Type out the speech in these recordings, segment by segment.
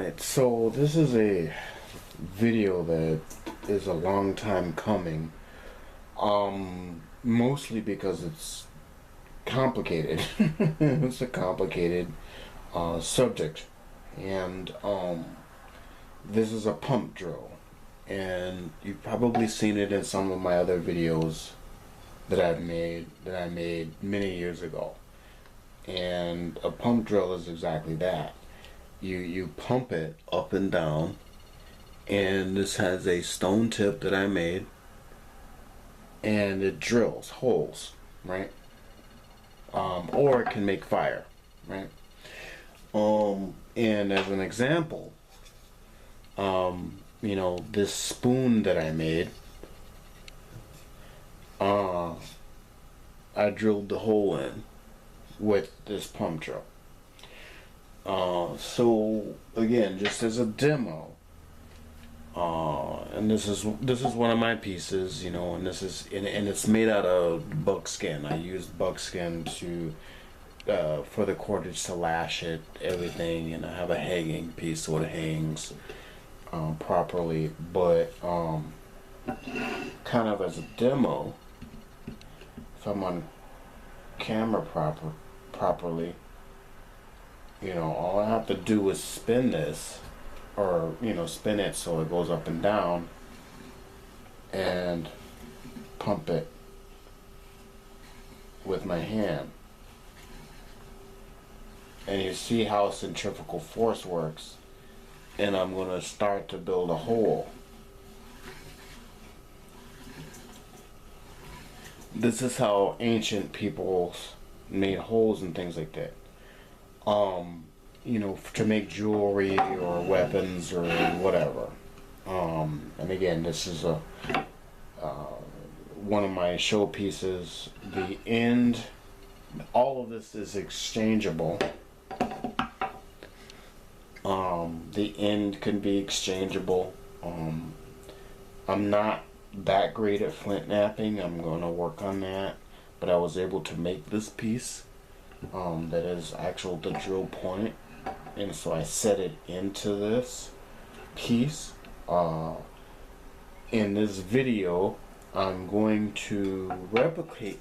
Alright, so this is a video that is a long time coming. Mostly because it's complicated. It's a complicated subject. And this is a pump drill. And you've probably seen it in some of my other videos that I made many years ago. And a pump drill is exactly that. You pump it up and down, and this has a stone tip that I made, and it drills holes, right? Or it can make fire, right? And as an example, this spoon that I made, I drilled the hole in with this pump drill. So again, just as a demo, and this is one of my pieces, and this is and it's made out of buckskin. I used buckskin to for the cordage to lash it, everything, and I have a hanging piece so it hangs properly. But kind of as a demo, if I'm on camera properly. All I have to do is spin this, or spin it so it goes up and down, and pump it with my hand. And you see how centrifugal force works, and I'm going to start to build a hole. This is how ancient peoples made holes and things like that. To make jewelry or weapons or whatever. And again, this is one of my showpieces. The end, all of this is exchangeable. The end can be exchangeable. I'm not that great at flint knapping. I'm going to work on that. But I was able to make this piece. That is the drill point, and so I set it into this piece. In this video, I'm going to replicate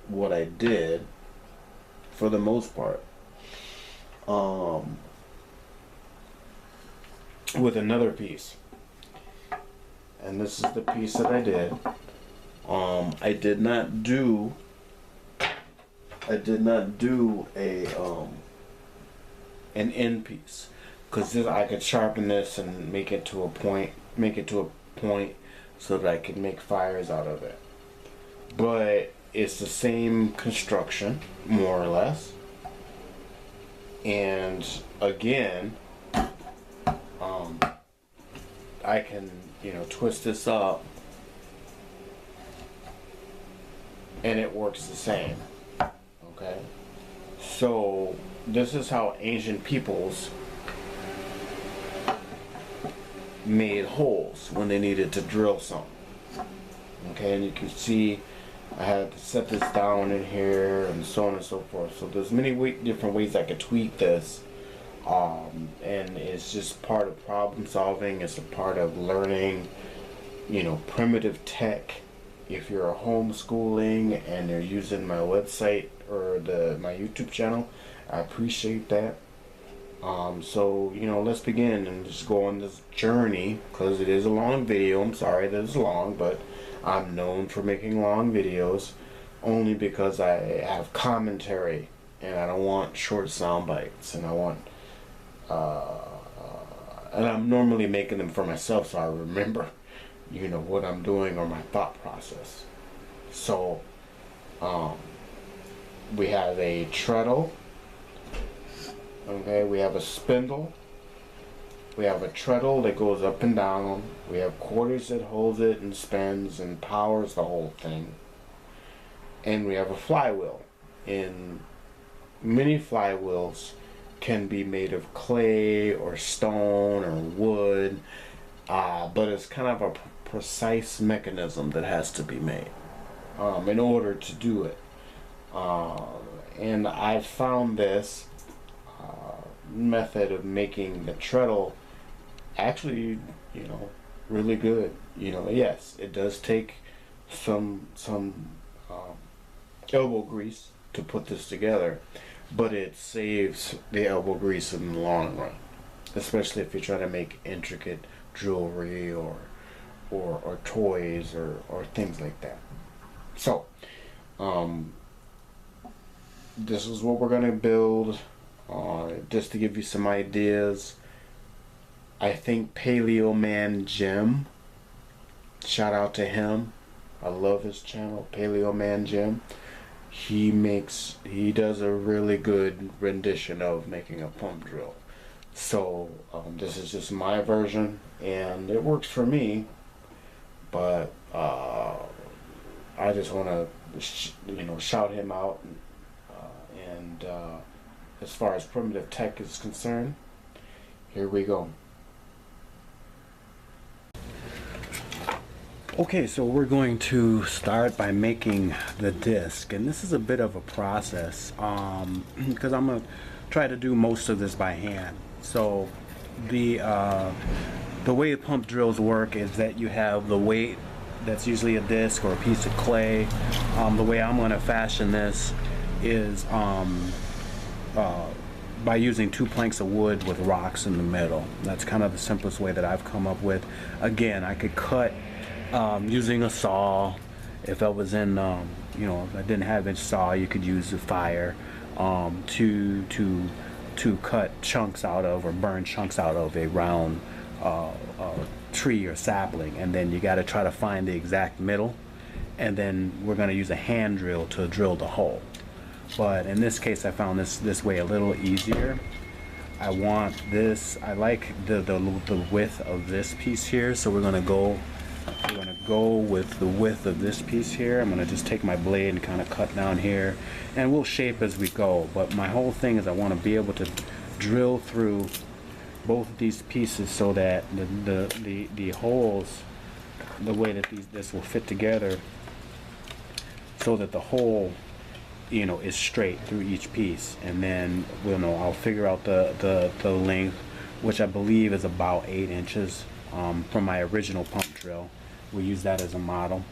what I did for the most part with another piece, and this is the piece that I did. I did not do an end piece, because I could sharpen this and make it to a point so that I could make fires out of it. But it's the same construction, more or less. And again, I can twist this up, and it works the same. Okay, so this is how ancient peoples made holes when they needed to drill something. Okay, and you can see I had to set this down in here and so on and so forth. So there's many different ways I could tweak this, and it's just part of problem solving. It's a part of learning, primitive tech. If you're homeschooling and you're using my website or my YouTube channel, I appreciate that. So let's begin and just go on this journey, because it is a long video. I'm sorry that it's long, but I'm known for making long videos only because I have commentary, and I don't want short sound bites, and I want and I'm normally making them for myself so I remember what I'm doing or my thought process. So we have a treadle, okay, we have a spindle, we have a treadle that goes up and down, we have quarters that holds it and spins and powers the whole thing, and we have a flywheel. And many flywheels can be made of clay or stone or wood, but it's kind of a precise mechanism that has to be made in order to do it. And I found this method of making the treadle actually, you know, really good. You know, yes, it does take some elbow grease to put this together, but it saves the elbow grease in the long run, especially if you're trying to make intricate jewelry or toys or things like that. So, this is what we're gonna build. Just to give you some ideas, I think Paleo Man Jim, shout out to him. I love his channel, Paleo Man Jim. He does a really good rendition of making a pump drill. So this is just my version, and it works for me. But I just want to, shout him out. And as far as primitive tech is concerned, here we go. Okay, so we're going to start by making the disc, and this is a bit of a process because I'm going to try to do most of this by hand. So the way pump drills work is that you have the weight that's usually a disc or a piece of clay. The way I'm going to fashion this is by using 2 planks of wood with rocks in the middle. That's kind of the simplest way that I've come up with. Again, I could cut using a saw. If I was in, if I didn't have a saw, you could use a fire to cut chunks out of or burn chunks out of a round tree or sapling, and then you got to try to find the exact middle, and then we're going to use a hand drill to drill the hole. But in this case, I found this way a little easier. I want this. I like the width of this piece here, so we're gonna go with the width of this piece here. I'm gonna just take my blade and kind of cut down here, and we'll shape as we go. But my whole thing is I want to be able to drill through both of these pieces so that the holes, the way that this will fit together, so that the hole, is straight through each piece. And then I'll figure out the length, which I believe is about 8 inches from my original pump drill. We use that as a model.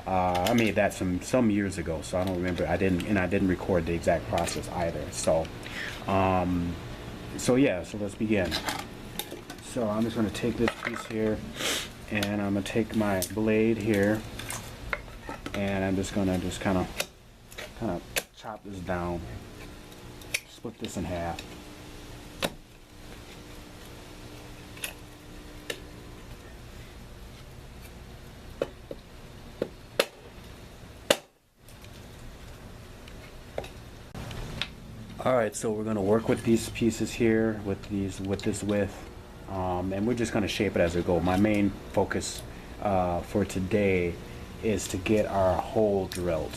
I made that some years ago, so I don't remember. I didn't record the exact process either. So so let's begin. So I'm just going to take this piece here, and I'm going to take my blade here, and I'm just going to kind of chop this down, split this in half. Alright, so we're going to work with these pieces here, with this width, and we're just going to shape it as we go. My main focus for today is to get our hole drilled,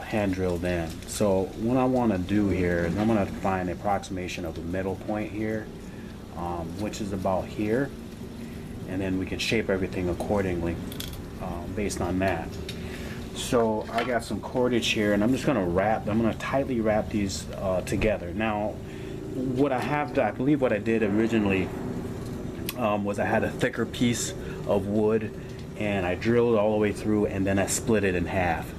hand drilled in. So what I want to do here is I'm going to find an approximation of the middle point here, which is about here, and then we can shape everything accordingly based on that. So I got some cordage here, and I'm just going to tightly wrap these together. Now, what I believe what I did originally was I had a thicker piece of wood, and I drilled all the way through, and then I split it in half.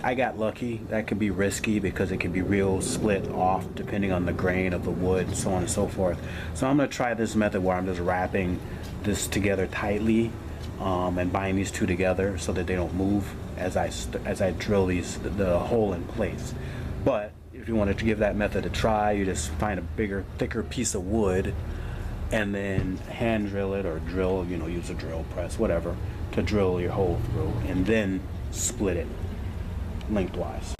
I got lucky. That could be risky because it can be real split off depending on the grain of the wood, so on and so forth. So I'm going to try this method where I'm just wrapping this together tightly and binding these two together so that they don't move as I drill the hole in place. But if you wanted to give that method a try, you just find a bigger, thicker piece of wood and then hand drill it, or drill, use a drill press, whatever, to drill your hole through, and then split it lengthwise.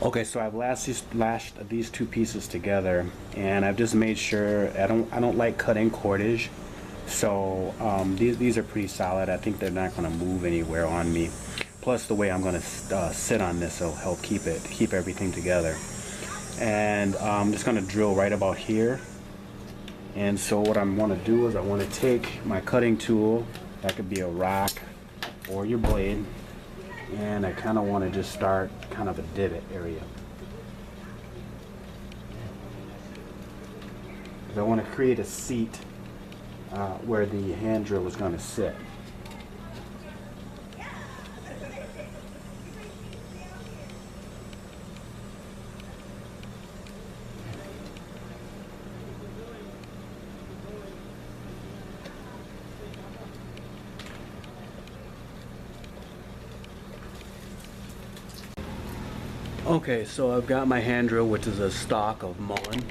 Okay, so I've lashed these two pieces together, and I've just made sure I don't like cutting cordage, so these are pretty solid. I think they're not going to move anywhere on me. Plus, the way I'm going to sit on this will help keep everything together. And I'm just going to drill right about here. And so what I want to do is I want to take my cutting tool. That could be a rock or your blade. And I kind of want to just start kind of a divot area. Because I want to create a seat where the hand drill is going to sit. Okay, so I've got my hand drill, which is a stock of mullein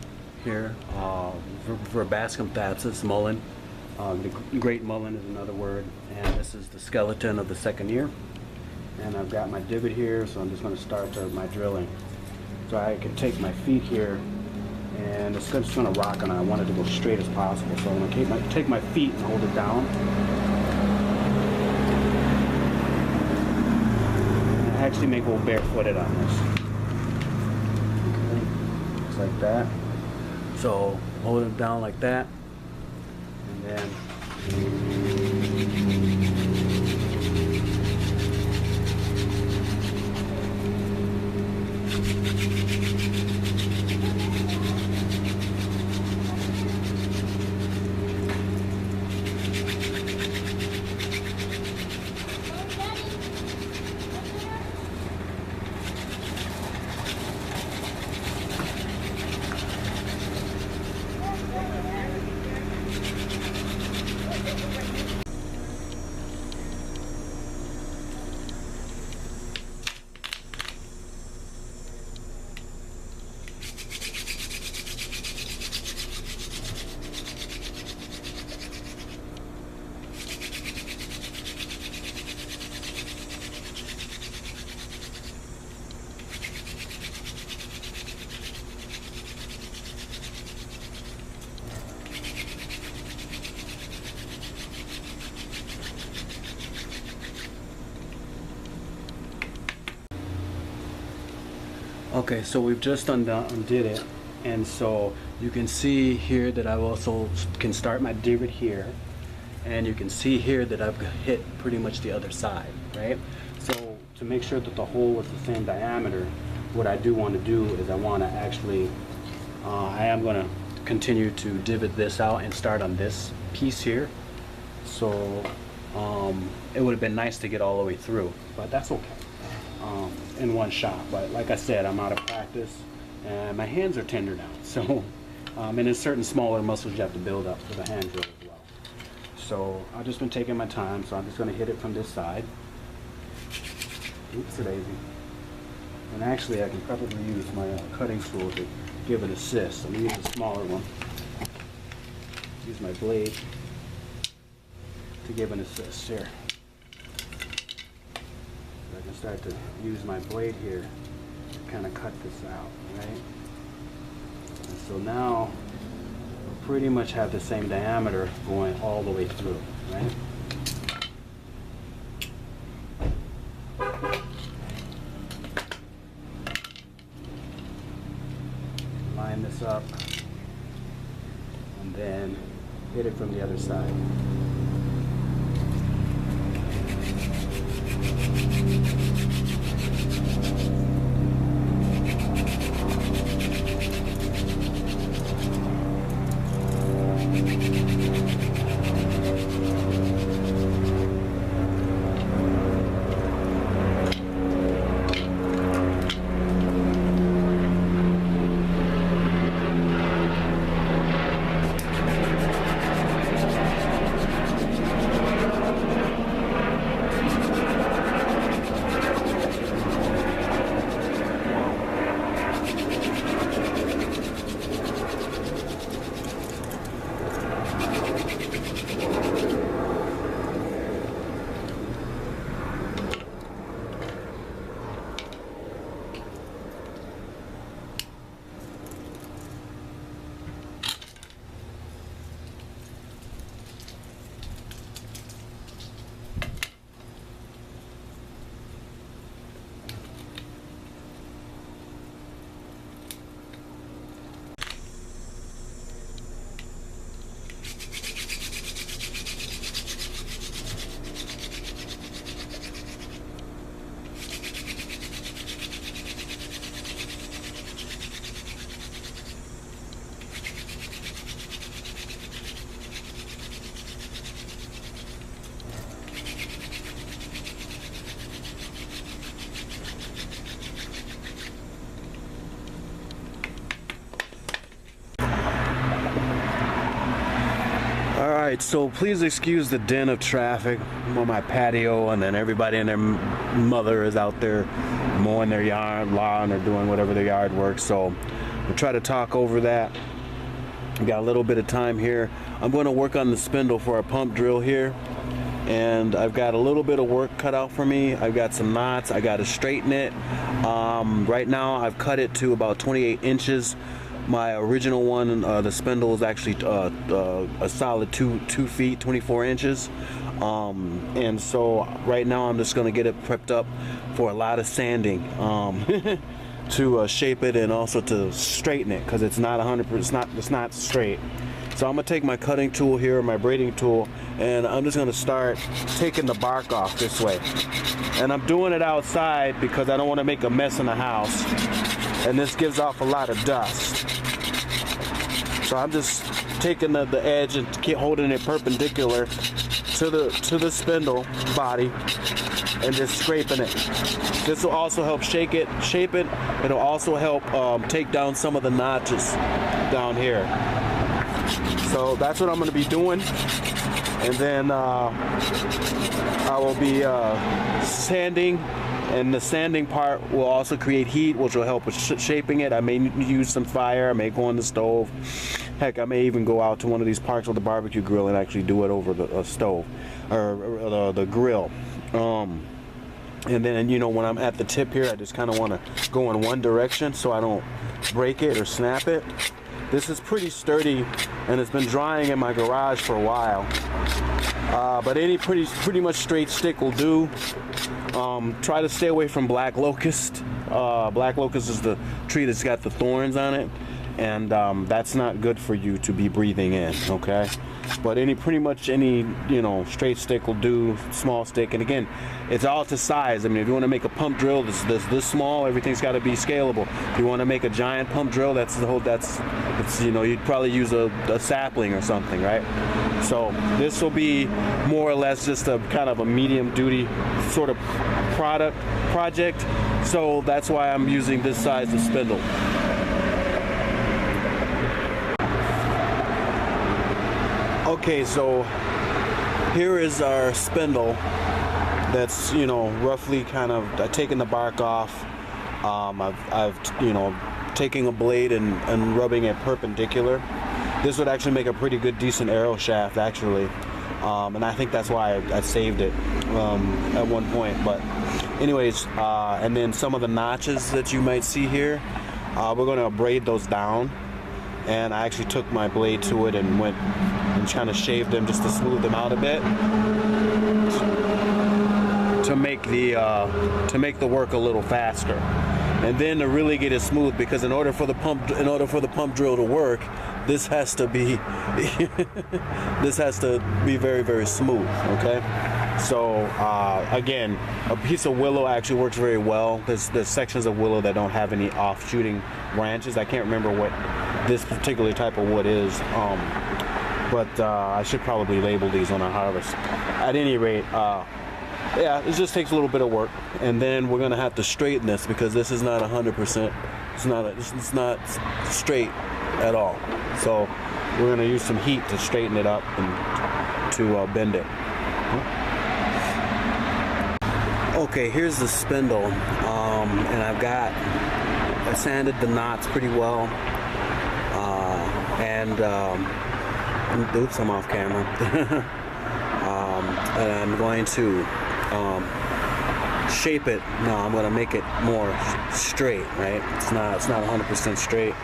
here, Verbascum thapsus mullein. The great mullein is another word, and this is the skeleton of the second ear. And I've got my divot here, so I'm just going to start my drilling. So I can take my feet here, and it's just going to rock, and I want it to go straight as possible. So I'm going to take my feet and hold it down. And I actually may go barefooted on this. Like that. So hold it down like that, and then okay, so we've just undid it, and so you can see here that I also can start my divot here, and you can see here that I've hit pretty much the other side, right? So to make sure that the hole is the same diameter, what I do want to do is I want to actually, I am going to continue to divot this out and start on this piece here. So it would have been nice to get all the way through, but that's okay. In one shot, but like I said, I'm out of practice and my hands are tender now, so and there's certain smaller muscles you have to build up for the hand drill as well. So I've just been taking my time, so I'm just going to hit it from this side. Oops, daisy. And actually I can probably use my cutting tool to give an assist. I'm going to use a smaller one. Use my blade to give an assist here. I can start to use my blade here to kind of cut this out, right? And so now we pretty much have the same diameter going all the way through, right? Line this up and then hit it from the other side. Alright, so please excuse the din of traffic. I'm on my patio, and then everybody and their mother is out there mowing their lawn or doing whatever their yard work, so we'll try to talk over that. We got a little bit of time here. I'm going to work on the spindle for our pump drill here, and I've got a little bit of work cut out for me. I've got some knots. I got to straighten it. Right now I've cut it to about 28 inches. My original one, the spindle is actually a solid 2 feet, 24 inches. And so right now I'm just going to get it prepped up for a lot of sanding to shape it and also to straighten it, because it's not 100%. It's not straight. So I'm gonna take my cutting tool here, my braiding tool, and I'm just gonna start taking the bark off this way. And I'm doing it outside because I don't want to make a mess in the house, and this gives off a lot of dust. So I'm just taking the edge and holding it perpendicular to the spindle body and just scraping it. This will also help shape it. It'll also help take down some of the notches down here. So that's what I'm going to be doing, and then I will be sanding, and the sanding part will also create heat, which will help with shaping it. I may use some fire. I may go on the stove. Heck, I may even go out to one of these parks with a barbecue grill and actually do it over the stove or the grill. And then, you know, when I'm at the tip here, I just kind of want to go in one direction so I don't break it or snap it. This is pretty sturdy, and it's been drying in my garage for a while. But any pretty much straight stick will do. Try to stay away from black locust. Black locust is the tree that's got the thorns on it, and that's not good for you to be breathing in, okay? But pretty much any, you know, straight stick will do, small stick. And again, it's all to size. I mean, if you want to make a pump drill that's this small, everything's got to be scalable. If you want to make a giant pump drill, it's, you know, you'd probably use a sapling or something, right? So this will be more or less just a kind of a medium duty sort of project. So that's why I'm using this size of spindle. Okay, so here is our spindle that's, you know, roughly kind of taken the bark off. I've you know, taking a blade and rubbing it perpendicular. This would actually make a pretty good, decent arrow shaft, actually. And I think that's why I saved it at one point. But anyways, and then some of the notches that you might see here, we're going to braid those down. And I actually took my blade to it and went and kind of shaved them just to smooth them out a bit, to make the work a little faster. And then to really get it smooth, because in order for the pump drill to work, this has to be very, very smooth. Okay. So again, a piece of willow actually works very well. There's sections of willow that don't have any off-shooting branches. I can't remember what this particular type of wood is, but I should probably label these when I harvest. At any rate, yeah, it just takes a little bit of work, and then we're gonna have to straighten this because this is not 100%. It's not straight at all. So we're gonna use some heat to straighten it up and to bend it. Okay, here's the spindle, and I sanded the knots pretty well, oops, I'm off camera. And I'm going to shape it. No, I'm going to make it more straight, right? It's not 100% straight.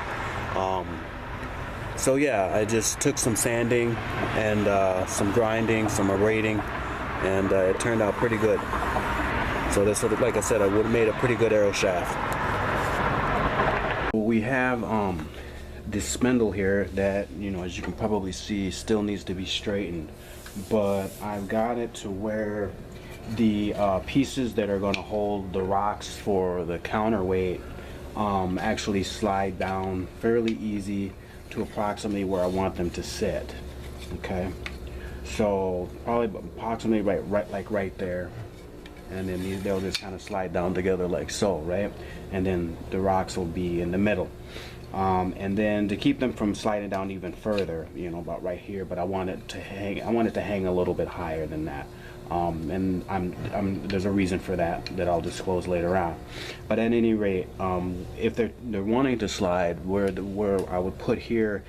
So yeah, I just took some sanding and some grinding, some abrading, and it turned out pretty good. So this, like I said, I would have made a pretty good arrow shaft. We have this spindle here that, you know, as you can probably see, still needs to be straightened, but I've got it to where the pieces that are going to hold the rocks for the counterweight actually slide down fairly easy to approximately where I want them to sit. Okay, so probably approximately right there. and then they'll just kind of slide down together like so, right? And then the rocks will be in the middle. And then to keep them from sliding down even further, you know, about right here, but I want it to hang a little bit higher than that. And there's a reason for that I'll disclose later on. But at any rate, if they're wanting to slide, where I would put here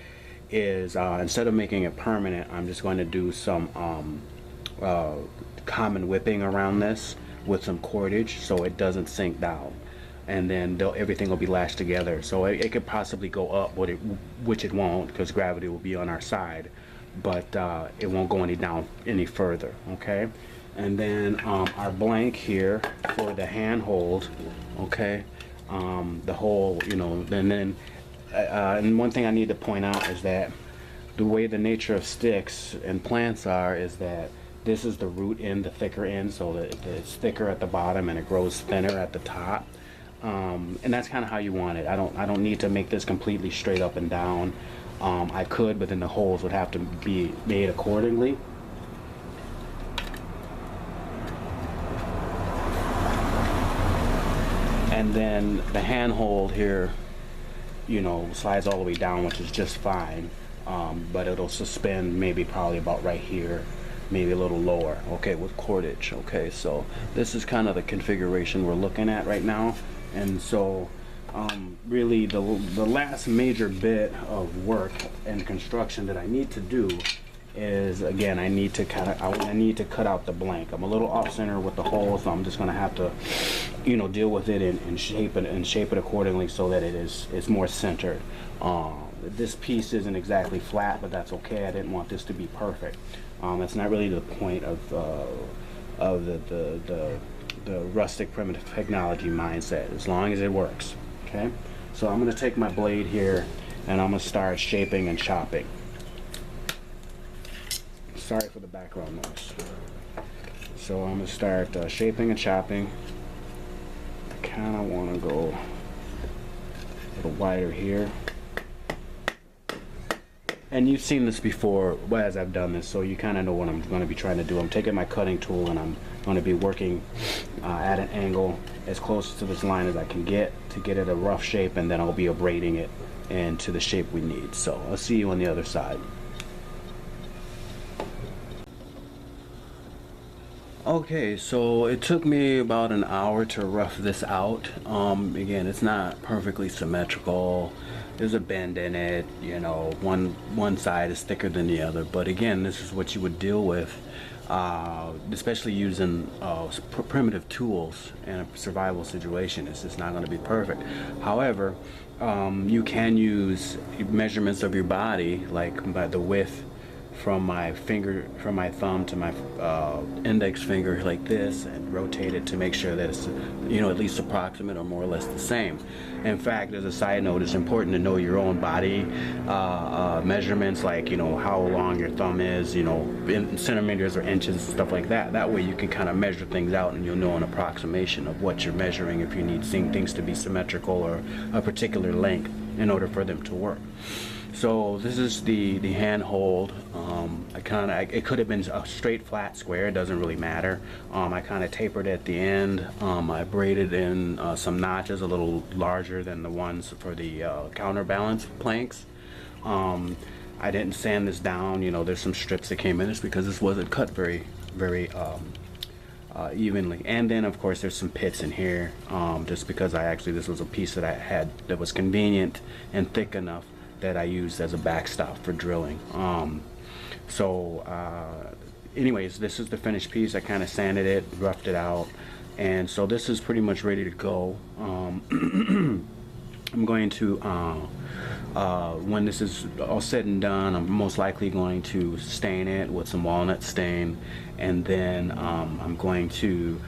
is instead of making it permanent, I'm just going to do some common whipping around this with some cordage so it doesn't sink down. And then everything will be lashed together. So it could possibly go up, which it won't, because gravity will be on our side, but it won't go any further, okay? And then our blank here for the handhold, okay? The hole, you know, and then, and one thing I need to point out is that the way the nature of sticks and plants are is that this is the root end, the thicker end, so that it's thicker at the bottom and it grows thinner at the top. And that's kind of how you want it. I don't need to make this completely straight up and down. I could, but then the holes would have to be made accordingly. And then the handhold here, you know, slides all the way down, which is just fine. But it'll suspend maybe probably about right here, maybe a little lower, okay, with cordage. Okay, so this is kind of the configuration we're looking at right now. And so really the last major bit of work and construction that I need to do is, again, I need to cut out the blank. I'm a little off center with the hole, so I'm just gonna have to, you know, deal with it and shape it accordingly so that it's more centered. This piece isn't exactly flat, but that's okay. I didn't want this to be perfect. That's not really the point of the rustic primitive technology mindset, as long as it works. Okay, so I'm going to take my blade here and I'm going to start shaping and chopping. Sorry for the background noise. So I'm going to start shaping and chopping. I kind of want to go a little wider here. And you've seen this before as I've done this, so you kind of know what I'm going to be trying to do. I'm taking my cutting tool and I'm going to be working at an angle as close to this line as I can get to get it a rough shape, and then I'll be abrading it into the shape we need. So I'll see you on the other side. Okay, so it took me about an hour to rough this out. Again, it's not perfectly symmetrical. There's a bend in it, you know, one side is thicker than the other, but again, this is what you would deal with, especially using primitive tools in a survival situation. It's just not going to be perfect. However, you can use measurements of your body, like by the width from my thumb to my index finger, like this, and rotate it to make sure that it's, you know, at least approximate or more or less the same. In fact, as a side note, it's important to know your own body measurements, like, you know, how long your thumb is, you know, in centimeters or inches, stuff like that. That way you can kind of measure things out and you'll know an approximation of what you're measuring if you need things to be symmetrical or a particular length in order for them to work. So this is the handhold. It could have been a straight flat square, it doesn't really matter. I kind of tapered at the end. I braided in some notches a little larger than the ones for the counterbalance planks. I didn't sand this down, you know, there's some strips that came in this because this wasn't cut very evenly. And then of course there's some pits in here, just because this was a piece that I had that was convenient and thick enough that I used as a backstop for drilling. Anyways, this is the finished piece. I kind of sanded it, roughed it out, and so this is pretty much ready to go. I'm going to, when this is all said and done, I'm most likely going to stain it with some walnut stain, and then I'm going to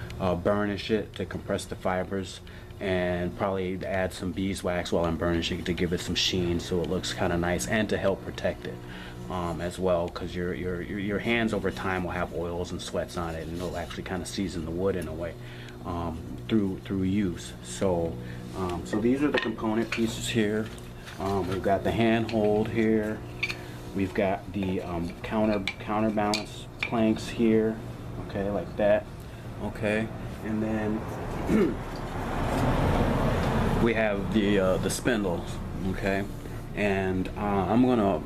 burnish it to compress the fibers, and probably add some beeswax while I'm burnishing to give it some sheen so it looks kind of nice, and to help protect it as well, because your hands over time will have oils and sweats on it, and it'll actually kind of season the wood in a way through use. So these are the component pieces here. We've got the handhold here. We've got the counterbalance planks here, okay, like that, okay. And then we have the spindles, okay? And I'm gonna,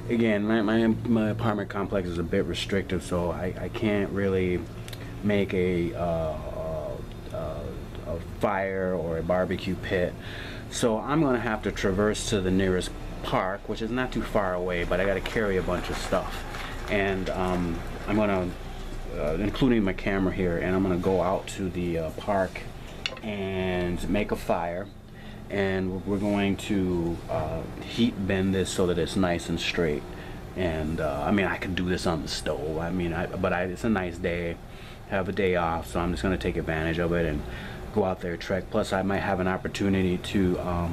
again, my apartment complex is a bit restrictive, so I can't really make a fire or a barbecue pit. So I'm gonna have to traverse to the nearest park, which is not too far away, but I gotta carry a bunch of stuff. And I'm gonna, including my camera here, and I'm gonna go out to the park and make a fire. And we're going to heat bend this so that it's nice and straight. And I mean, I could do this on the stove. I mean, it's a nice day, have a day off, so I'm just going to take advantage of it and go out there, trek. Plus, I might have an opportunity to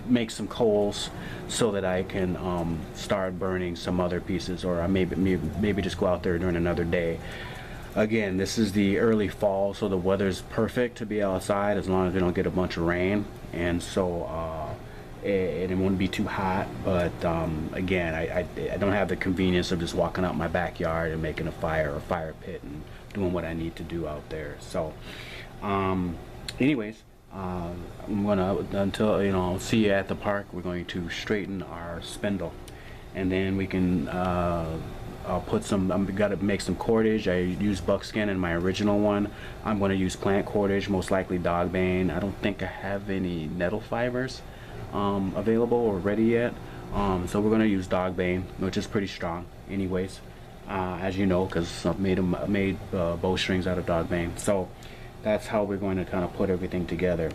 make some coals so that I can start burning some other pieces, or I maybe just go out there during another day. Again, this is the early fall, so the weather's perfect to be outside as long as we don't get a bunch of rain, and so it won't be too hot. But again, I don't have the convenience of just walking out my backyard and making a fire or fire pit and doing what I need to do out there. So anyways, I'm gonna, until I'll see you at the park, we're going to straighten our spindle, and then we can I'll put some, I've got to make some cordage. I used buckskin in my original one. I'm going to use plant cordage, most likely dogbane. I don't think I have any nettle fibers available or ready yet. So we're going to use dogbane, which is pretty strong anyways, as you know, because I've made bowstrings out of dogbane. So that's how we're going to kind of put everything together.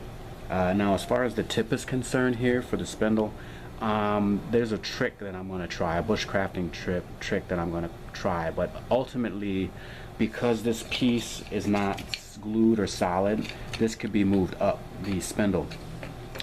Now, as far as the tip is concerned here for the spindle, there's a trick that I'm going to try, a bushcrafting trick that I'm going to try, but ultimately, because this piece is not glued or solid, this could be moved up the spindle,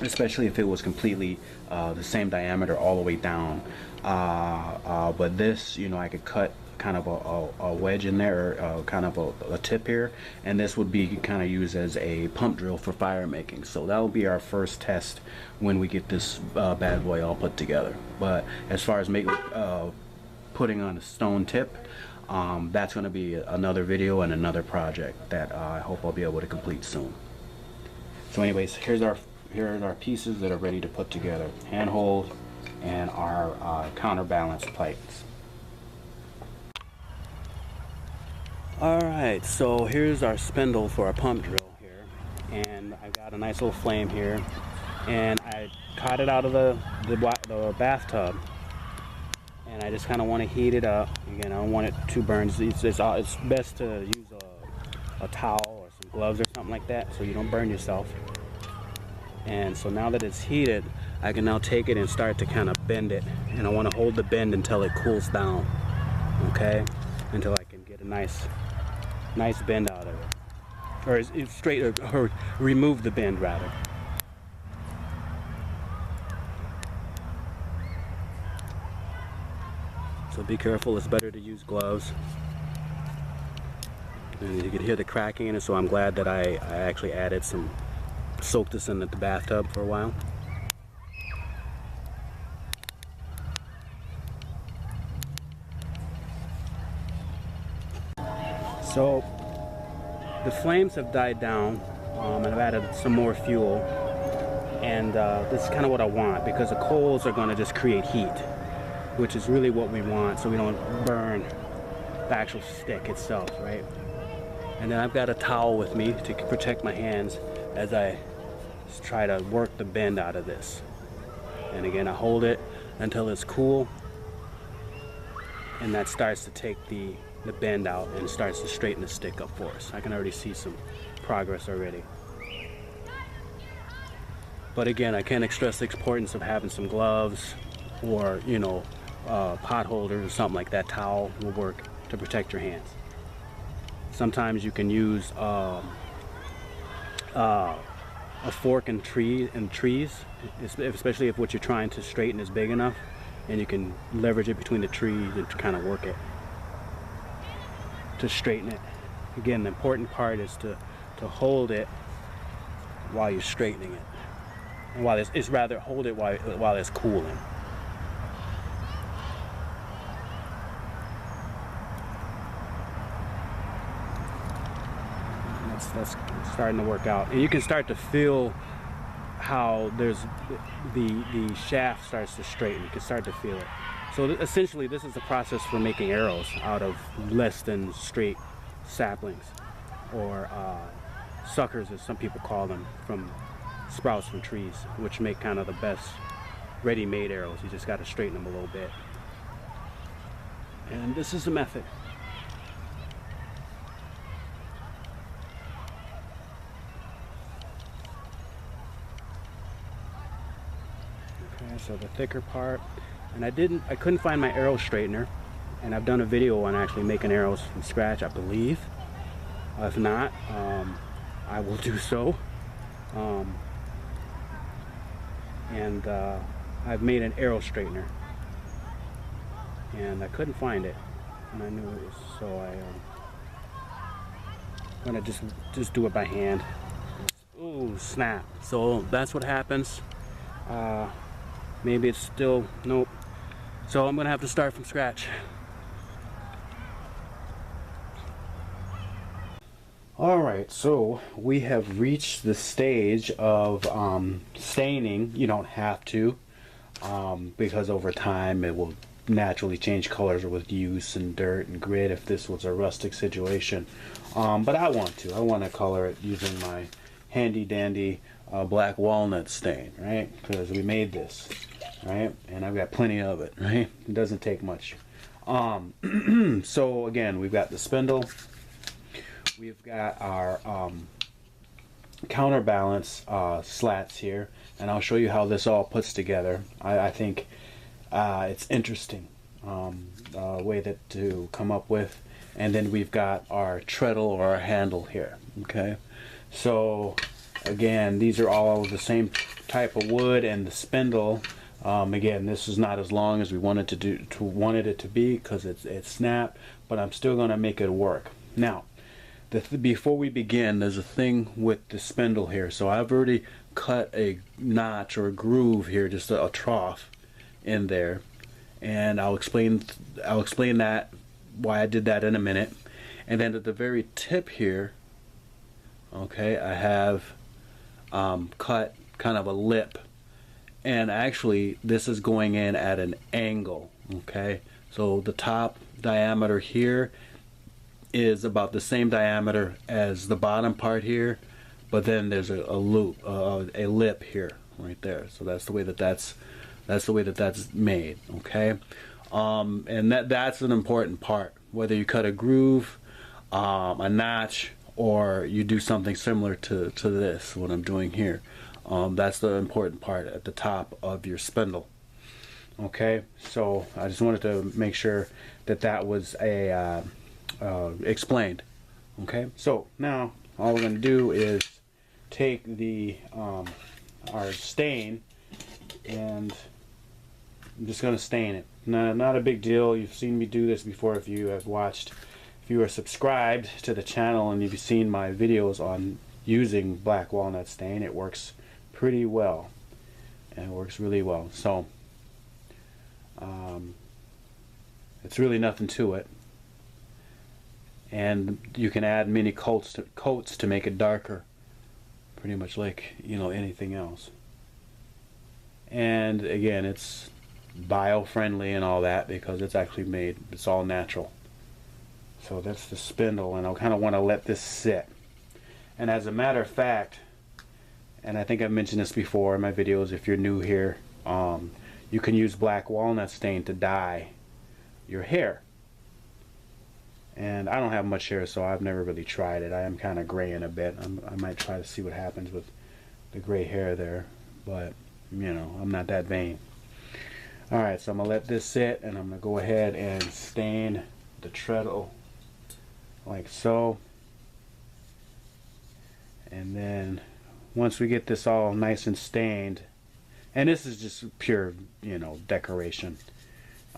especially if it was completely the same diameter all the way down. But this, I could cut kind of a wedge in there, or kind of a tip here, and this would be kind of used as a pump drill for fire making. So that will be our first test when we get this bad boy all put together. But as far as putting on a stone tip, that's going to be another video and another project that I hope I'll be able to complete soon. So anyways, here are our pieces that are ready to put together: handhold and our counterbalance plates. Alright, so here's our spindle for our pump drill here, and I've got a nice little flame here, and I caught it out of the bathtub, and I just kind of want to heat it up. Again, I don't want it to burn. It's best to use a towel or some gloves or something like that so you don't burn yourself. And so now that it's heated, I can now take it and start to kind of bend it, and I want to hold the bend until it cools down, okay, until I can get a nice bend out of it, or it's straight, or remove the bend rather. So be careful, it's better to use gloves. And you can hear the cracking in it, so I'm glad that I actually soaked this in the bathtub for a while. So the flames have died down, and I've added some more fuel, and this is kind of what I want, because the coals are going to just create heat, which is really what we want, so we don't burn the actual stick itself, right? And then I've got a towel with me to protect my hands as I try to work the bend out of this. And again, I hold it until it's cool, and that starts to take the bend out and starts to straighten the stick up for us. I can already see some progress already. But again, I can't stress the importance of having some gloves, or pot holders or something like that. Towel will work to protect your hands. Sometimes you can use a fork and trees, especially if what you're trying to straighten is big enough, and you can leverage it between the trees and kind of work it to straighten it. Again, the important part is to hold it while you're straightening it, and hold it while it's cooling. that's starting to work out, and you can start to feel how there's the shaft starts to straighten. You can start to feel it. So essentially, this is the process for making arrows out of less than straight saplings, or suckers, as some people call them, from sprouts from trees, which make kind of the best ready-made arrows. You just got to straighten them a little bit. And this is the method. Okay, so the thicker part. And I couldn't find my arrow straightener, and I've done a video on actually making arrows from scratch, I believe. If not, I will do so. I've made an arrow straightener, and I couldn't find it, and I knew it was, so I'm gonna just do it by hand. Ooh, snap! So that's what happens. Maybe it's still, nope. So I'm gonna have to start from scratch. Alright, so we have reached the stage of staining. You don't have to, because over time it will naturally change colors with use and dirt and grit if this was a rustic situation. But I want to color it using my handy dandy black walnut stain, right? Because we made this, right? And I've got plenty of it, right? It doesn't take much. So again, we've got the spindle. We've got our counterbalance slats here, and I'll show you how this all puts together. I think it's interesting way that to come up with. And then we've got our treadle or our handle here. Okay, so again, these are all the same type of wood, and the spindle. Again, this is not as long as we wanted it to be because it's snapped, but I'm still going to make it work. Now, before we begin, there's a thing with the spindle here. So I've already cut a notch or a groove here, just a trough in there, and I'll explain that, why I did that in a minute. And then at the very tip here, okay, I have cut kind of a lip, and actually this is going in at an angle. Okay, so the top diameter here is about the same diameter as the bottom part here, but then there's a loop, a lip here, right there. So that's the way that's made. Okay, and that's an important part. Whether you cut a groove, a notch, or you do something similar to this, what I'm doing here, that's the important part at the top of your spindle. Okay, so I just wanted to make sure that was explained. Okay, so now all we're going to do is take the our stain, and I'm just going to stain it. Not a big deal. You've seen me do this before if you have watched. If you are subscribed to the channel and you've seen my videos on using black walnut stain, it works pretty well, and it works really well. So it's really nothing to it, and you can add many coats to make it darker, pretty much like, you know, anything else. And again, it's bio-friendly and all that because it's actually made, it's all natural. So that's the spindle, and I kind of want to let this sit. And as a matter of fact, and I think I've mentioned this before in my videos, if you're new here, you can use black walnut stain to dye your hair. And I don't have much hair, so I've never really tried it. I am kind of graying a bit. I might try to see what happens with the gray hair there, but you know, I'm not that vain. Alright, so I'm going to let this sit, and I'm going to go ahead and stain the treadle like so. And then once we get this all nice and stained, and this is just pure, you know, decoration.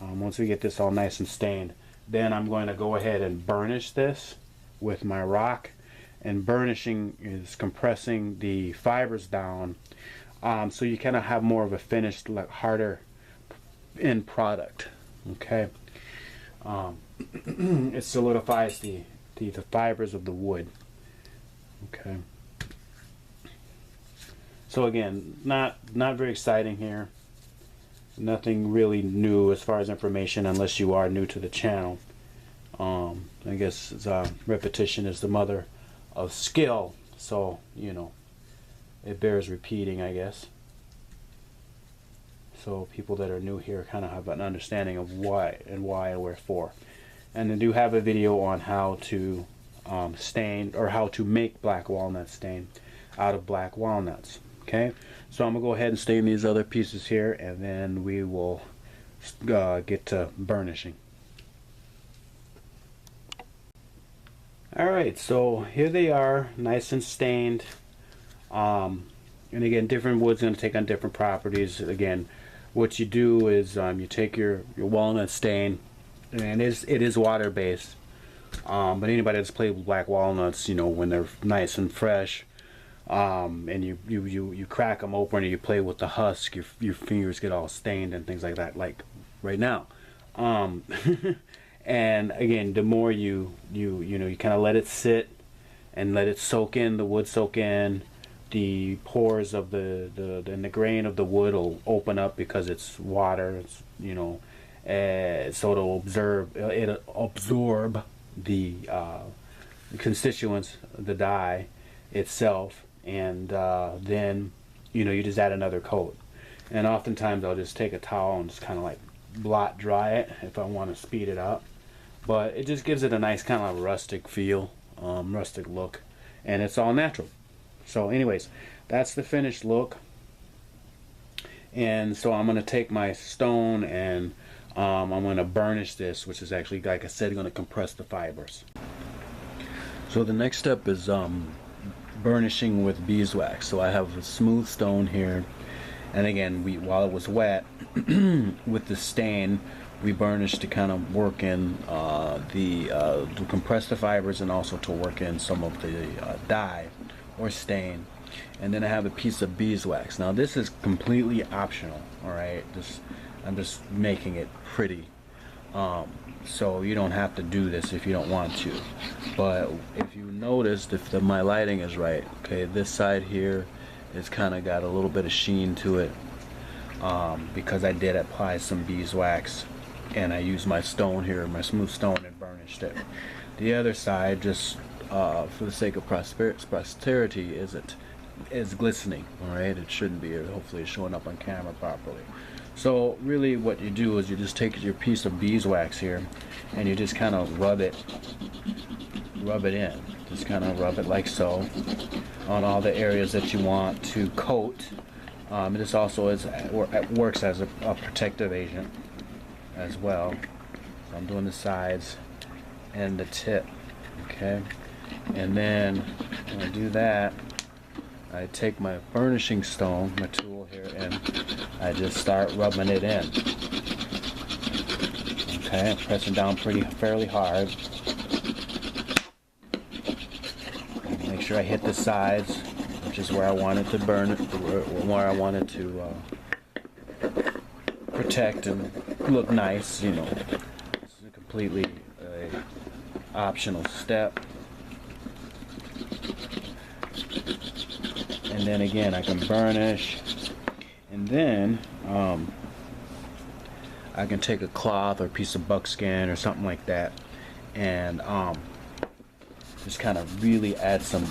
Once we get this all nice and stained, then I'm going to go ahead and burnish this with my rock. And burnishing is compressing the fibers down, so you kind of have more of a finished, like, harder end product. Okay, it solidifies the fibers of the wood. Okay. So again, not very exciting here. Nothing really new as far as information, unless you are new to the channel. I guess repetition is the mother of skill, so you know it bears repeating, I guess. So people that are new here kind of have an understanding of why and wherefore. And I do have a video on how to stain, or how to make black walnut stain out of black walnuts. Okay, so I'm gonna go ahead and stain these other pieces here, and then we will get to burnishing. Alright, so here they are, nice and stained. And again, different wood's going to take on different properties. Again, what you do is you take your walnut stain, and it is water based. But anybody that's played with black walnuts, you know, when they're nice and fresh, and you crack them open and you play with the husk, your fingers get all stained and things like that, like right now. And again, the more you kind of let it sit and let it soak in, the wood soak in, the pores of the grain of the wood will open up because it's water. It's, you know, so it'll absorb the constituents, the dye itself, and then you just add another coat. And oftentimes I'll just take a towel and just kind of like blot dry it if I want to speed it up. But it just gives it a nice kind of rustic feel, rustic look, and it's all natural. So anyways, that's the finished look. And so I'm going to take my stone and I'm going to burnish this, which is actually, like I said, going to compress the fibers. So the next step is burnishing with beeswax. So I have a smooth stone here, and again, while it was wet with the stain, we burnished to kind of work in to compress the fibers, and also to work in some of the dye or stain. And then I have a piece of beeswax. Now this is completely optional, all right? I'm just making it pretty. So you don't have to do this if you don't want to. But if you noticed, if my lighting is right, okay, this side here is kind of got a little bit of sheen to it, because I did apply some beeswax, and I used my stone here, my smooth stone, and burnished it. The other side, just for the sake of posterity, is glistening. All right, it shouldn't be. Hopefully, it's showing up on camera properly. So really, what you do is you just take your piece of beeswax here, and you just kind of rub it in. Just kind of rub it like so on all the areas that you want to coat. This also works as a protective agent as well. So I'm doing the sides and the tip, okay? And then when I do that, I take my burnishing stone, my tool here, and I just start rubbing it in. Okay, I'm pressing down fairly hard. Make sure I hit the sides, which is where I want it to burn it, where I want it to protect and look nice. You know, this is a completely optional step. And then again, I can burnish, and then I can take a cloth or a piece of buckskin or something like that, and just kind of really add some.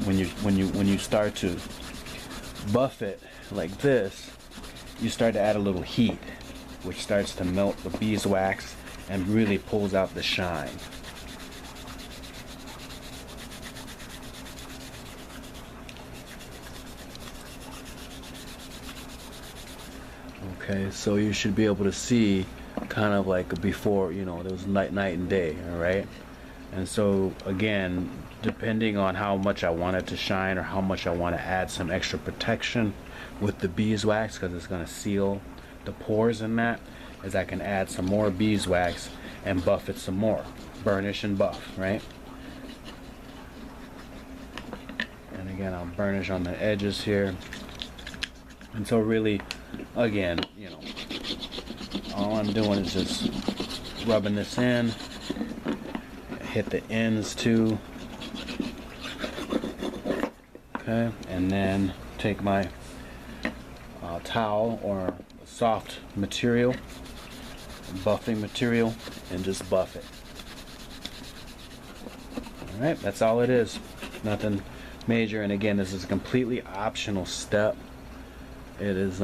When you start to buff it like this, you start to add a little heat, which starts to melt the beeswax and really pulls out the shine. Okay, so you should be able to see kind of like before, you know, there was night and day, all right? And so again, depending on how much I want it to shine or how much I want to add some extra protection with the beeswax, because it's going to seal the pores in that, is I can add some more beeswax and buff it some more. Burnish and buff, right? And again, I'll burnish on the edges here. And so really, again, you know, all I'm doing is just rubbing this in, hit the ends too, Okay, and then take my towel or soft material, buffing material, and just buff it. Alright, that's all it is. Nothing major, and again, this is a completely optional step. It is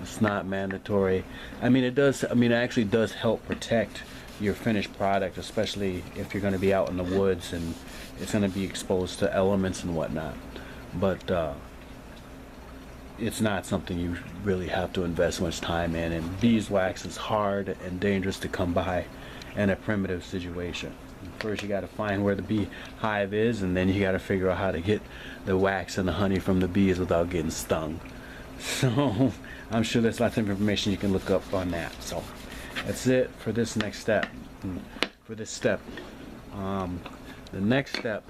it's not mandatory. I mean, it actually does help protect your finished product, especially if you're going to be out in the woods and it's going to be exposed to elements and whatnot. But it's not something you really have to invest much time in, and beeswax is hard and dangerous to come by in a primitive situation. First you got to find where the bee hive is, and then you got to figure out how to get the wax and the honey from the bees without getting stung. So I'm sure there's lots of information you can look up on that. So that's it for this next step. For this step, the next step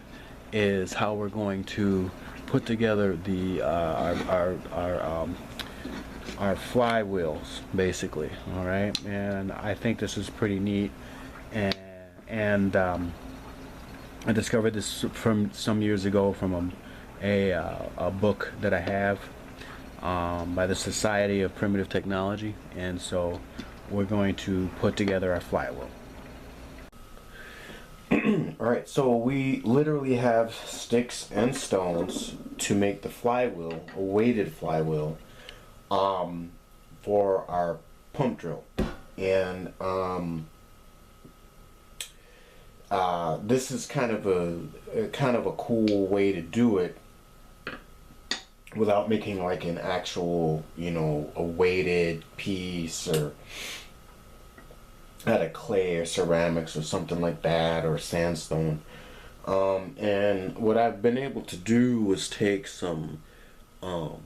is how we're going to put together the our flywheels, basically. All right, and I think this is pretty neat. And I discovered this from some years ago from a book that I have by the Society of Primitive Technology, and so we're going to put together our flywheel. Alright, so we literally have sticks and stones to make the flywheel, a weighted flywheel, for our pump drill. And this is kind of a cool way to do it without making like an actual, a weighted piece or out of clay or ceramics or something like that, or sandstone. And what I've been able to do was take some of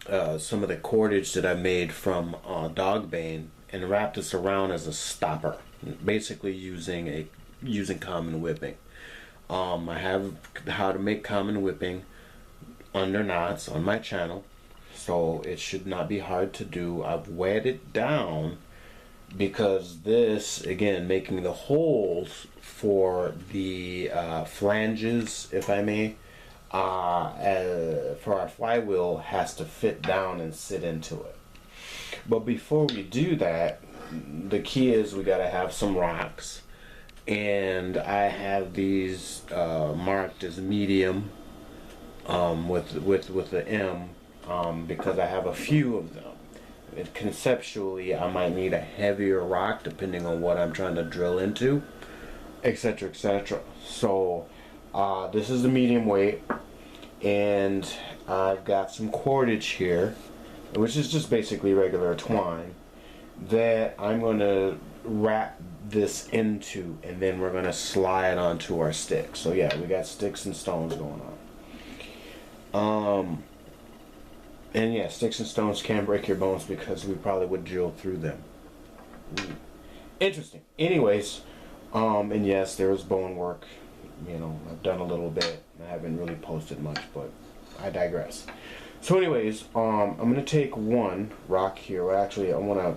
the cordage that I made from dog bane and wrap this around as a stopper, basically using common whipping. I have how to make common whipping under knots on my channel, so it should not be hard to do. I've wet it down because this, again, making the holes for the flanges, if I may, for our flywheel, has to fit down and sit into it. But before we do that, the key is we got to have some rocks, and I have these marked as medium with the M, because I have a few of them. And conceptually, I might need a heavier rock depending on what I'm trying to drill into, etc., etc. So this is the medium weight, and I've got some cordage here, which is just basically regular twine, that I'm going to wrap this into, and then we're going to slide onto our sticks. So yeah, we got sticks and stones going on. And yeah, sticks and stones can break your bones because we probably would drill through them. Interesting. Anyways, and yes, there was bone work. I've done a little bit. I haven't really posted much, but I digress. So anyways, I'm going to take one rock here. Well, actually, I want to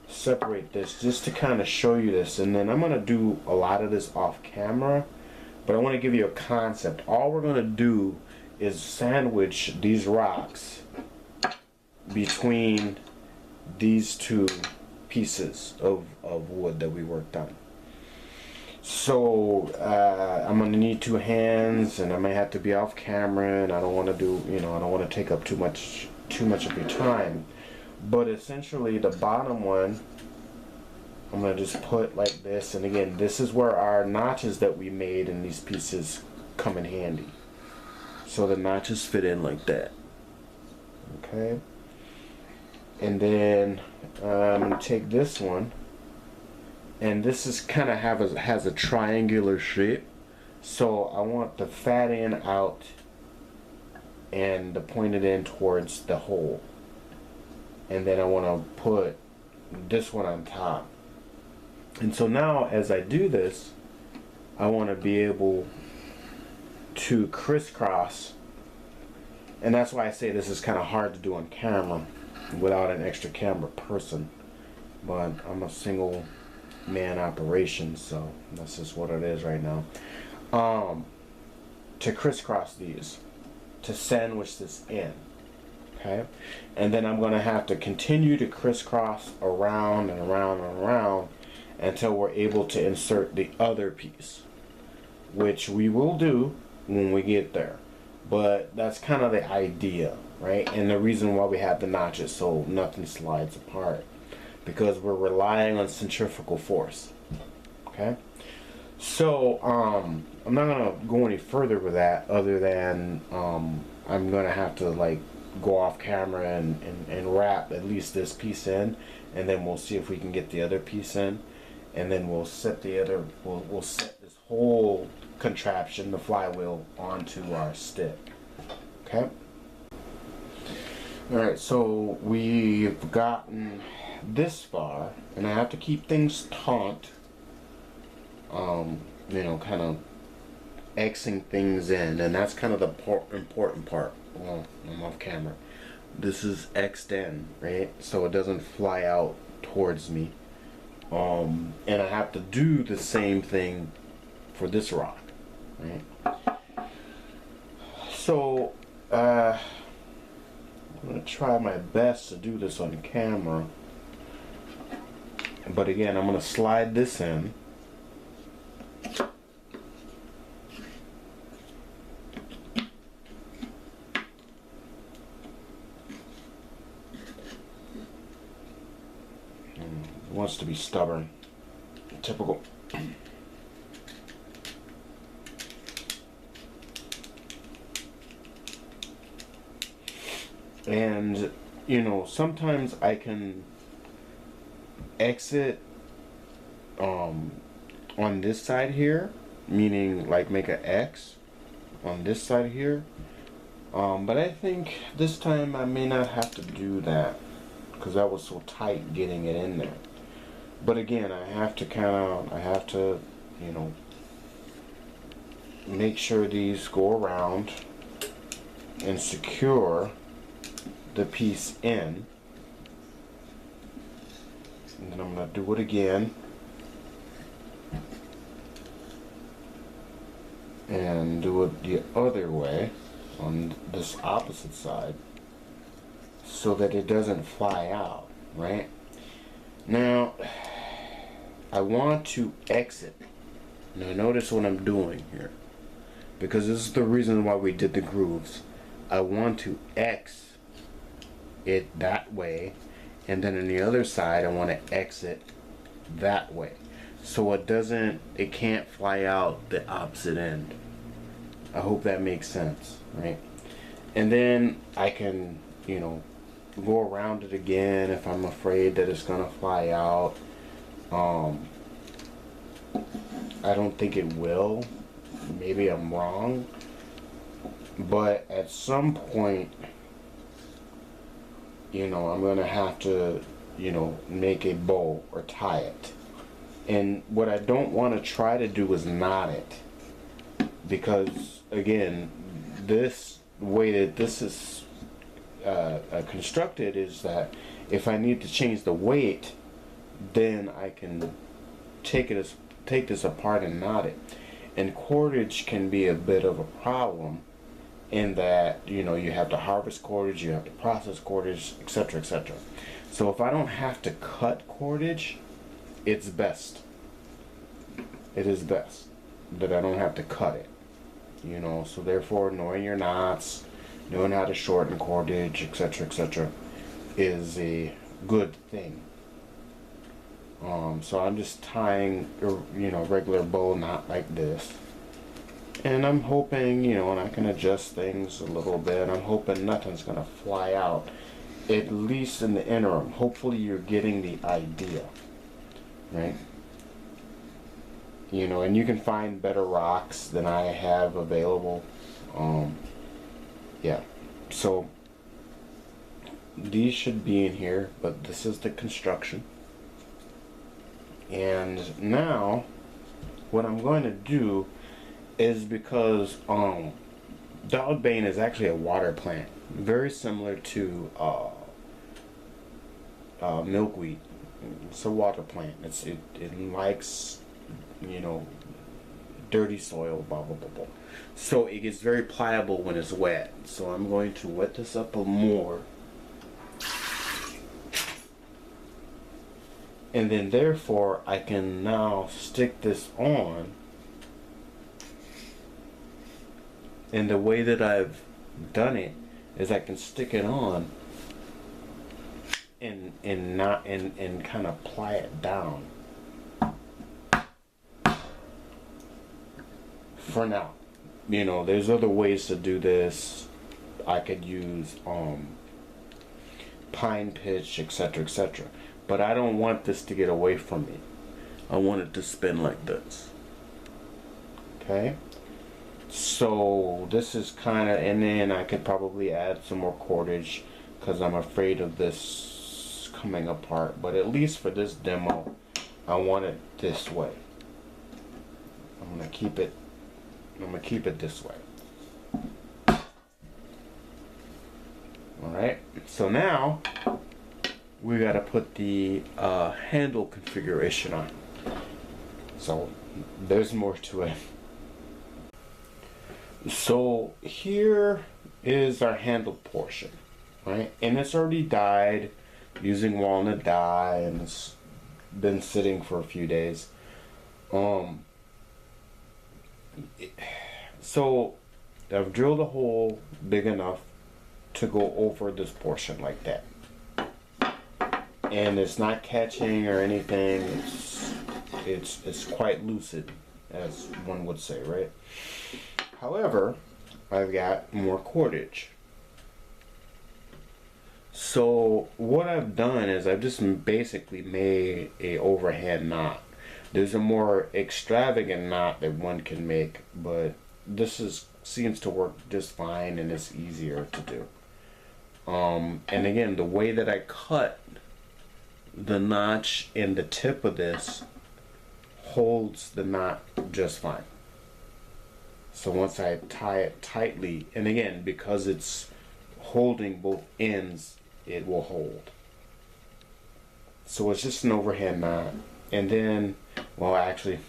separate this just to kind of show you this, and then I'm going to do a lot of this off camera, but I want to give you a concept. All we're going to do is sandwich these rocks between these two pieces of wood that we worked on. So I'm gonna need two hands, and I might have to be off camera, and I don't want to do, I don't want to take up too much of your time. But essentially, the bottom one, I'm gonna just put like this, and again, this is where our notches that we made in these pieces come in handy. So the notches fit in like that. Okay. And then I'm going to take this one, and this is kind of has a triangular shape. So I want the fat end out and the pointed end towards the hole. And then I want to put this one on top. And so now as I do this, I want to be able to crisscross, and that's why I say this is kind of hard to do on camera without an extra camera person, but I'm a single man operation, so that's just what it is right now. to crisscross these, to sandwich this in. Okay, and then I'm going to have to continue to crisscross around and around and around until we're able to insert the other piece, which we will do when we get there. But that's kind of the idea, right? And the reason why we have the notches so nothing slides apart, because we're relying on centrifugal force. Okay, so I'm not gonna go any further with that, other than I'm gonna have to like go off camera and wrap at least this piece in, and then we'll see if we can get the other piece in, and then we'll set we'll set this whole contraption, the flywheel, onto our stick. Okay, all right, so we've gotten this far, and I have to keep things taut, you know, kind of Xing things in, and that's kind of the important part. Well, I'm off camera. This is X'd in, right? So it doesn't fly out towards me. And I have to do the same thing for this rock, right? So I'm gonna try my best to do this on camera. But again, I'm gonna slide this in. Wants to be stubborn. Typical. And, you know, sometimes I can exit on this side here, meaning like make an X on this side here. But I think this time I may not have to do that, because that was so tight getting it in there. But again, I have to, you know, make sure these go around and secure the piece in. And then I'm going to do it again. And do it the other way on this opposite side, so that it doesn't fly out, right? Now, I want to exit. Now notice what I'm doing here, because this is the reason why we did the grooves. I want to X it that way, and then on the other side I want to exit that way, so it can't fly out the opposite end. I hope that makes sense, right? And then I can, you know, go around it again if I'm afraid that it's gonna fly out. I don't think it will. Maybe I'm wrong, but at some point, you know, I'm gonna have to, you know, make a bow or tie it. And what I don't want to try to do is knot it, because again, this way that this is constructed is that if I need to change the weight, then I can take this apart and knot it. And cordage can be a bit of a problem, in that, you know, you have to harvest cordage, you have to process cordage, etc., etc. So if I don't have to cut cordage, it's best. It is best that I don't have to cut it, you know. So therefore, knowing your knots, knowing how to shorten cordage, etc., etc., is a good thing. So I'm just tying, you know, regular bow knot like this, and I'm hoping, you know, and I can adjust things a little bit. I'm hoping nothing's gonna fly out, at least in the interim. Hopefully you're getting the idea, right? You know, and you can find better rocks than I have available. Yeah, so these should be in here, but this is the construction. And now what I'm going to do is, because dogbane is actually a water plant, very similar to milkweed. It's a water plant. It likes, you know, dirty soil, blah, blah, blah, blah. So it gets very pliable when it's wet. So I'm going to wet this up a more. And then therefore I can now stick this on. And the way that I've done it is I can stick it on and kind of ply it down for now. You know, there's other ways to do this. I could use pine pitch, etc., etc. But I don't want this to get away from me. I want it to spin like this. Okay? So this is kind of, and then I could probably add some more cordage because I'm afraid of this coming apart. But at least for this demo, I want it this way. I'm gonna keep it this way. Alright, so now we gotta put the handle configuration on. So there's more to it. So here is our handle portion, right? And it's already dyed using walnut dye, and it's been sitting for a few days. So I've drilled a hole big enough to go over this portion like that, and it's not catching or anything. It's quite lucid, as one would say, right? However, I've got more cordage. So what I've done is I've just basically made a overhand knot. There's a more extravagant knot that one can make, but this seems to work just fine, and it's easier to do. And again, the way that I cut the notch in the tip of this holds the knot just fine. So once I tie it tightly, and again, because it's holding both ends, it will hold. So it's just an overhand knot. And then, well, actually,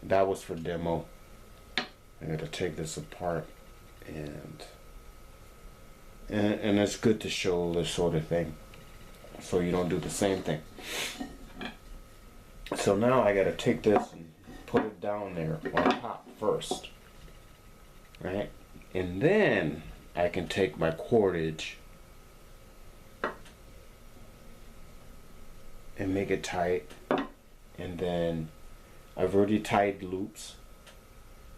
that was for demo. I got to take this apart, and it's good to show this sort of thing, so you don't do the same thing. So now I got to take this and put it down there on top first, right? And then I can take my cordage and make it tight. And then I've already tied loops.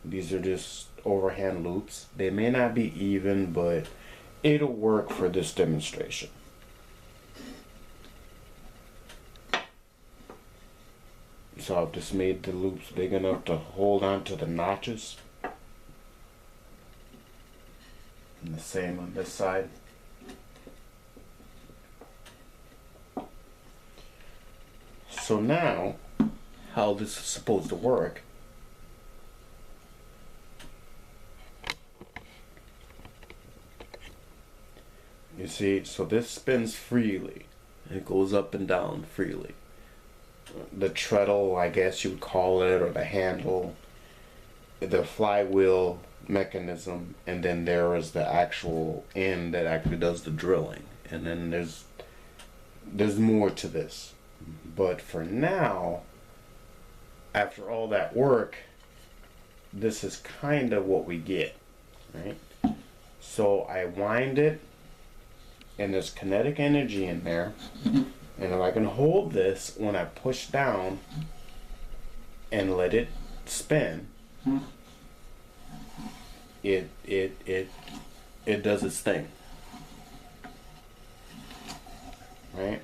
These are just overhand loops. They may not be even, but it'll work for this demonstration. So I've just made the loops big enough to hold on to the notches. And the same on this side. So now, how this is supposed to work. You see, so this spins freely. It goes up and down freely. The treadle, I guess you would call it, or the handle, the flywheel mechanism, and then there is the actual end that actually does the drilling. And then there's more to this. But for now, after all that work, this is kind of what we get, right? So I wind it, and there's kinetic energy in there. And if I can hold this when I push down and let it spin, it does its thing, right?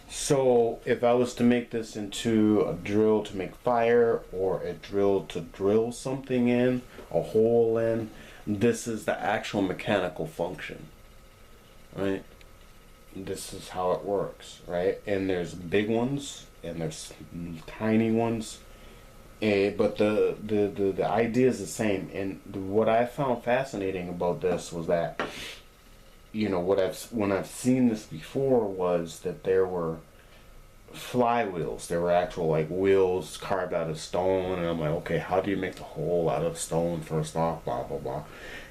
So if I was to make this into a drill to make fire, or a drill to drill something in, a hole in, this is the actual mechanical function, right? This is how it works, right? And there's big ones and there's tiny ones, but the idea is the same. And what I found fascinating about this was that, you know, when I've seen this before was that there were flywheels. They were actual like wheels carved out of stone, and I'm like, okay, how do you make the hole out of stone first off? Blah blah blah.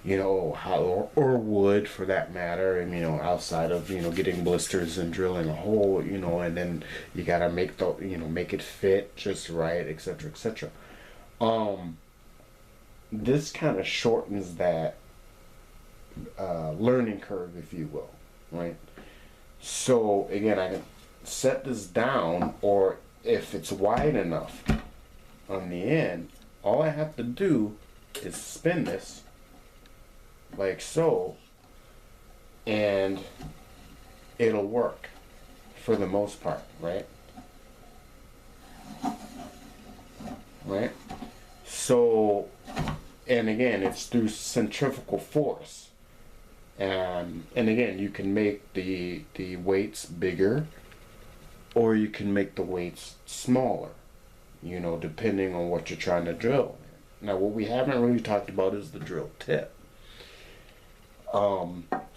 You know how, or wood for that matter, and you know, outside of, you know, getting blisters and drilling a hole, you know, and then you gotta make the, you know, make it fit just right, etc., etc. This kind of shortens that learning curve, if you will, right? So again, I can set this down, or if it's wide enough on the end, all I have to do is spin this like so, and it'll work for the most part, right? Right? So, and again, it's through centrifugal force. And again, you can make the weights bigger, or you can make the weights smaller, you know, depending on what you're trying to drill. Now, what we haven't really talked about is the drill tip,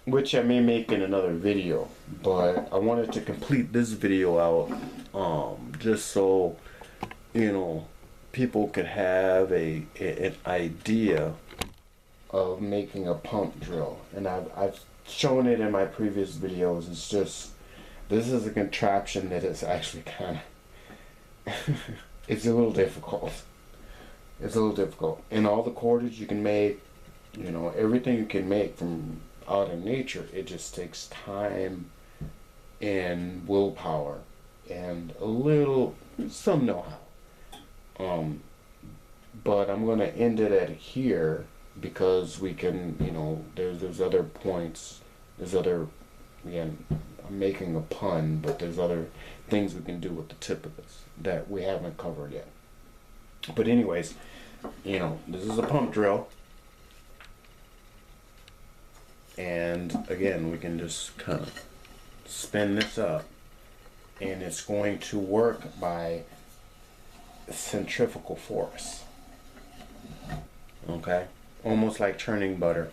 which I may make in another video, but I wanted to complete this video out just so, you know, people could have an idea of making a pump drill. And I've shown it in my previous videos. It's just, this is a contraption that is actually kind of it's a little difficult. It's a little difficult. And all the cordage you can make, you know, everything you can make from out in nature, it just takes time and willpower and a little, some know-how. But I'm gonna end it at here, because we can, you know, there's other points, there's other, again, I'm making a pun, but there's other things we can do with the tip of this that we haven't covered yet. But anyways, you know, this is a pump drill, and again, we can just kind of spin this up, and it's going to work by centrifugal force. Okay, almost like churning butter.